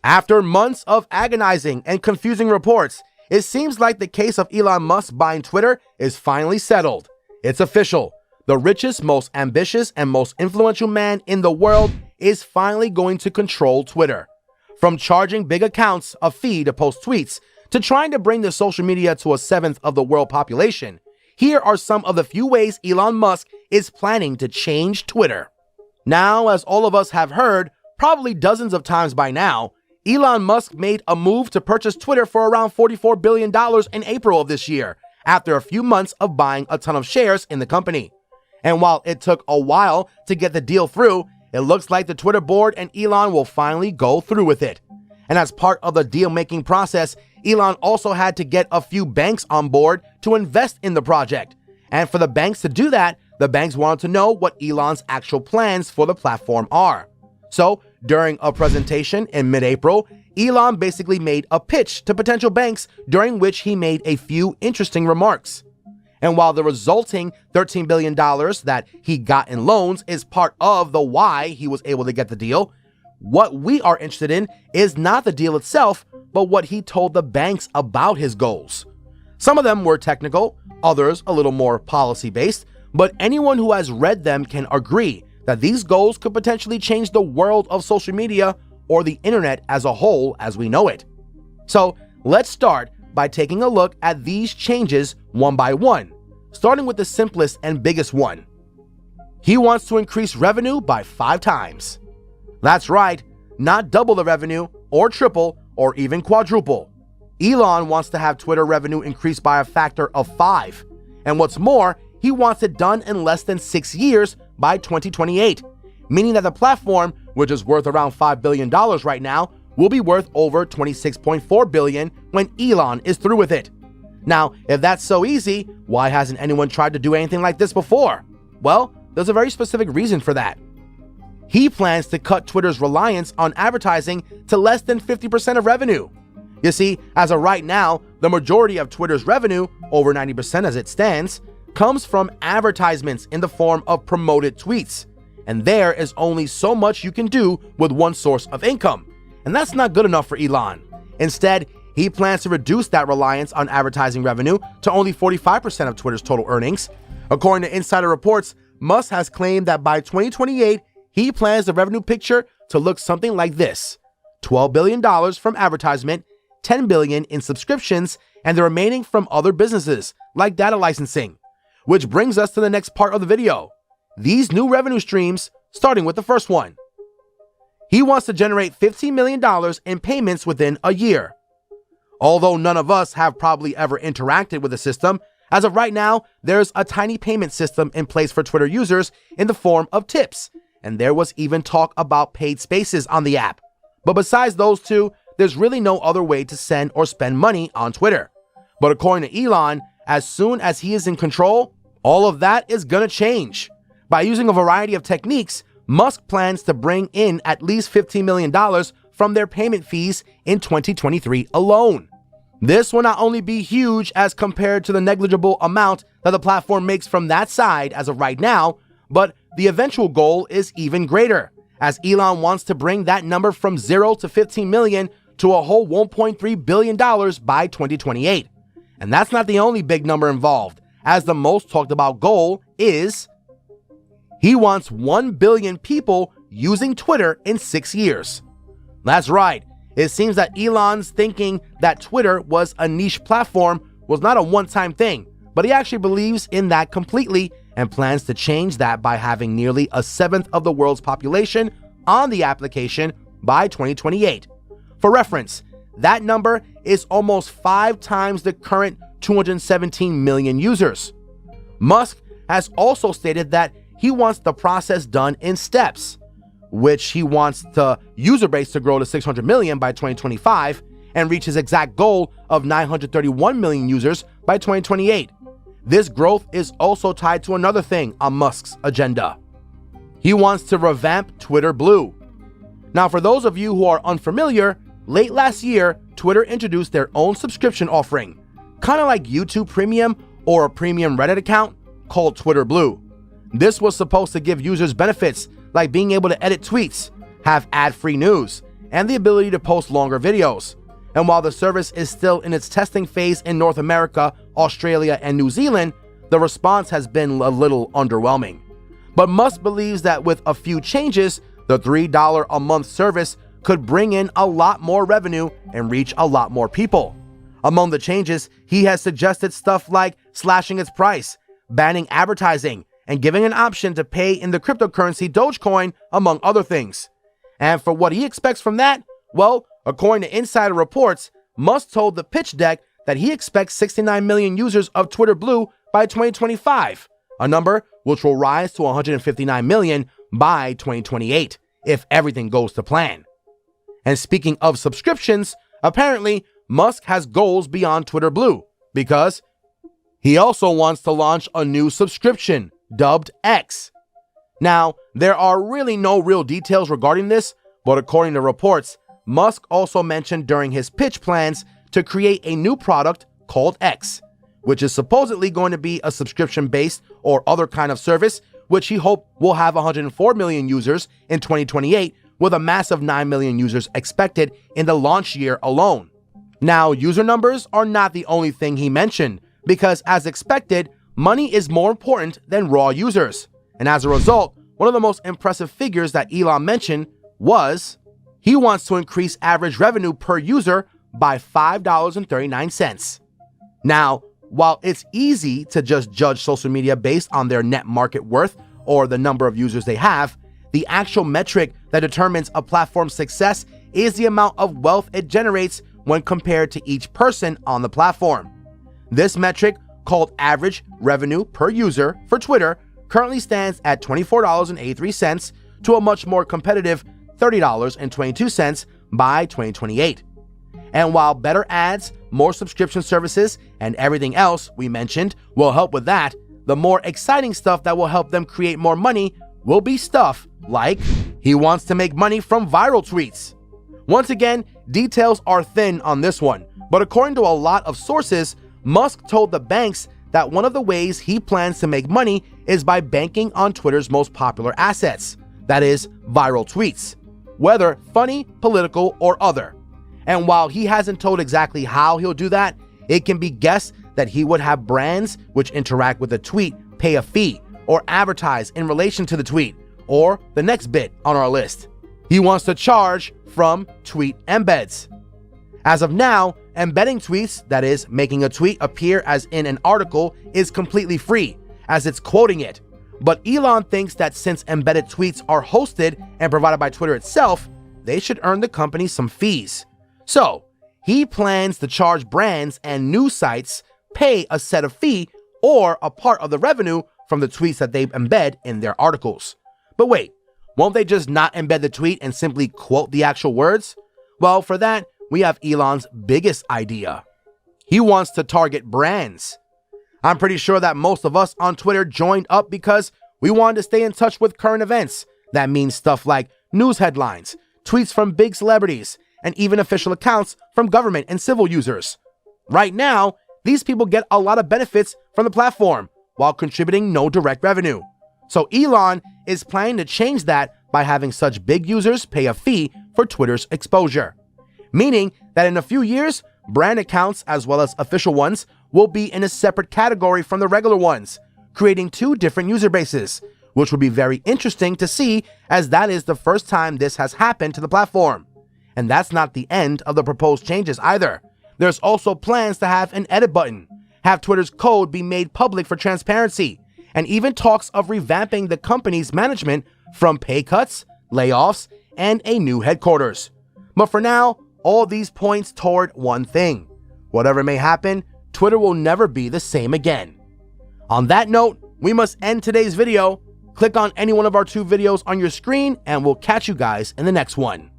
After months of agonizing and confusing reports, it seems like the case of Elon Musk buying Twitter is finally settled. It's official. The richest, most ambitious, and most influential man in the world is finally going to control Twitter. From charging big accounts a fee to post tweets, to trying to bring the social media to a seventh of the world population, here are some of the few ways Elon Musk is planning to change Twitter. Now, as all of us have heard, probably dozens of times by now, Elon Musk made a move to purchase Twitter for around $44 billion in April of this year, after a few months of buying a ton of shares in the company. And while it took a while to get the deal through, it looks like the Twitter board and Elon will finally go through with it. And as part of the deal-making process, Elon also had to get a few banks on board to invest in the project. And for the banks to do that, the banks wanted to know what Elon's actual plans for the platform are. So, during a presentation in mid-April, Elon basically made a pitch to potential banks during which he made a few interesting remarks. And while the resulting $13 billion that he got in loans is part of the why he was able to get the deal, what we are interested in is not the deal itself, but what he told the banks about his goals. Some of them were technical, others a little more policy-based, but anyone who has read them can agree that these goals could potentially change the world of social media or the internet as a whole as we know it. So let's start by taking a look at these changes one by one, starting with the simplest and biggest one. He wants to increase revenue by 5 times. That's right, not double the revenue, or triple, or even quadruple. Elon wants to have Twitter revenue increase by a factor of 5. And what's more, he wants it done in less than 6 years by 2028, meaning that the platform, which is worth around $5 billion right now, will be worth over $26.4 billion when Elon is through with it. Now, if that's so easy, why hasn't anyone tried to do anything like this before? Well, there's a very specific reason for that. He plans to cut Twitter's reliance on advertising to less than 50% of revenue. You see, as of right now, the majority of Twitter's revenue, over 90% as it stands, comes from advertisements in the form of promoted tweets. And there is only so much you can do with one source of income. And that's not good enough for Elon. Instead, he plans to reduce that reliance on advertising revenue to only 45% of Twitter's total earnings. According to insider reports, Musk has claimed that by 2028, he plans the revenue picture to look something like this: $12 billion from advertisement, $10 billion in subscriptions, and the remaining from other businesses, like data licensing. Which brings us to the next part of the video. These new revenue streams, starting with the first one. He wants to generate $15 million in payments within a year. Although none of us have probably ever interacted with the system, as of right now, there's a tiny payment system in place for Twitter users in the form of tips, and there was even talk about paid spaces on the app. But besides those two, there's really no other way to send or spend money on Twitter. But according to Elon, as soon as he is in control, all of that is gonna change. By using a variety of techniques, Musk plans to bring in at least $15 million from their payment fees in 2023 alone. This will not only be huge as compared to the negligible amount that the platform makes from that side as of right now, but the eventual goal is even greater, as Elon wants to bring that number from 0 to 15 million to a whole $1.3 billion by 2028. And that's not the only big number involved, as the most talked about goal is he wants 1 billion people using Twitter in 6 years. That's right. It seems that Elon's thinking that Twitter was a niche platform was not a one-time thing, but he actually believes in that completely and plans to change that by having nearly a seventh of the world's population on the application by 2028. For reference, that number is almost 5 times the current 217 million users. Musk has also stated that he wants the process done in steps, which he wants the user base to grow to 600 million by 2025 and reach his exact goal of 931 million users by 2028. This growth is also tied to another thing on Musk's agenda. He wants to revamp Twitter Blue. Now, for those of you who are unfamiliar, late last year, Twitter introduced their own subscription offering, kind of like YouTube Premium or a premium Reddit account called Twitter Blue. This was supposed to give users benefits like being able to edit tweets, have ad-free news, and the ability to post longer videos. And while the service is still in its testing phase in North America, Australia, and New Zealand, the response has been a little underwhelming. But Musk believes that with a few changes, the $3 a month service could bring in a lot more revenue and reach a lot more people. Among the changes, he has suggested stuff like slashing its price, banning advertising, and giving an option to pay in the cryptocurrency Dogecoin, among other things. And for what he expects from that, well, according to insider reports, Musk told the pitch deck that he expects 69 million users of Twitter Blue by 2025, a number which will rise to 159 million by 2028 if everything goes to plan. And speaking of subscriptions, apparently Musk has goals beyond Twitter Blue because he also wants to launch a new subscription dubbed X. Now, there are really no real details regarding this, but according to reports, Musk also mentioned during his pitch plans to create a new product called X, which is supposedly going to be a subscription-based or other kind of service, which he hoped will have 104 million users in 2028, with a massive 9 million users expected in the launch year alone. Now, user numbers are not the only thing he mentioned, because as expected, money is more important than raw users. And as a result, one of the most impressive figures that Elon mentioned was he wants to increase average revenue per user by $5.39. Now, while it's easy to just judge social media based on their net market worth or the number of users they have, the actual metric that determines a platform's success is the amount of wealth it generates when compared to each person on the platform. This metric, called average revenue per user for Twitter, currently stands at $24.83 to a much more competitive $30.22 by 2028. And while better ads, more subscription services, and everything else we mentioned will help with that, the more exciting stuff that will help them create more money will be stuff like he wants to make money from viral tweets. Once again, details are thin on this one, but according to a lot of sources, Musk told the banks that one of the ways he plans to make money is by banking on Twitter's most popular assets, that is, viral tweets, whether funny, political, or other. And while he hasn't told exactly how he'll do that, it can be guessed that he would have brands which interact with the tweet pay a fee or advertise in relation to the tweet, or the next bit on our list. He wants to charge from tweet embeds. As of now, embedding tweets, that is, making a tweet appear as in an article, is completely free, as it's quoting it. But Elon thinks that since embedded tweets are hosted and provided by Twitter itself, they should earn the company some fees. So, he plans to charge brands and news sites pay a set of fee or a part of the revenue from the tweets that they embed in their articles. But wait, won't they just not embed the tweet and simply quote the actual words? Well, for that, we have Elon's biggest idea. He wants to target brands. I'm pretty sure that most of us on Twitter joined up because we wanted to stay in touch with current events. That means stuff like news headlines, tweets from big celebrities, and even official accounts from government and civil users. Right now, these people get a lot of benefits from the platform while contributing no direct revenue. So Elon is planning to change that by having such big users pay a fee for Twitter's exposure. Meaning that in a few years, brand accounts as well as official ones will be in a separate category from the regular ones, creating two different user bases, which would be very interesting to see as that is the first time this has happened to the platform. And that's not the end of the proposed changes either. There's also plans to have an edit button, have Twitter's code be made public for transparency, and even talks of revamping the company's management from pay cuts, layoffs, and a new headquarters. But for now, all these points toward one thing. Whatever may happen, Twitter will never be the same again. On that note, we must end today's video. Click on any one of our two videos on your screen, and we'll catch you guys in the next one.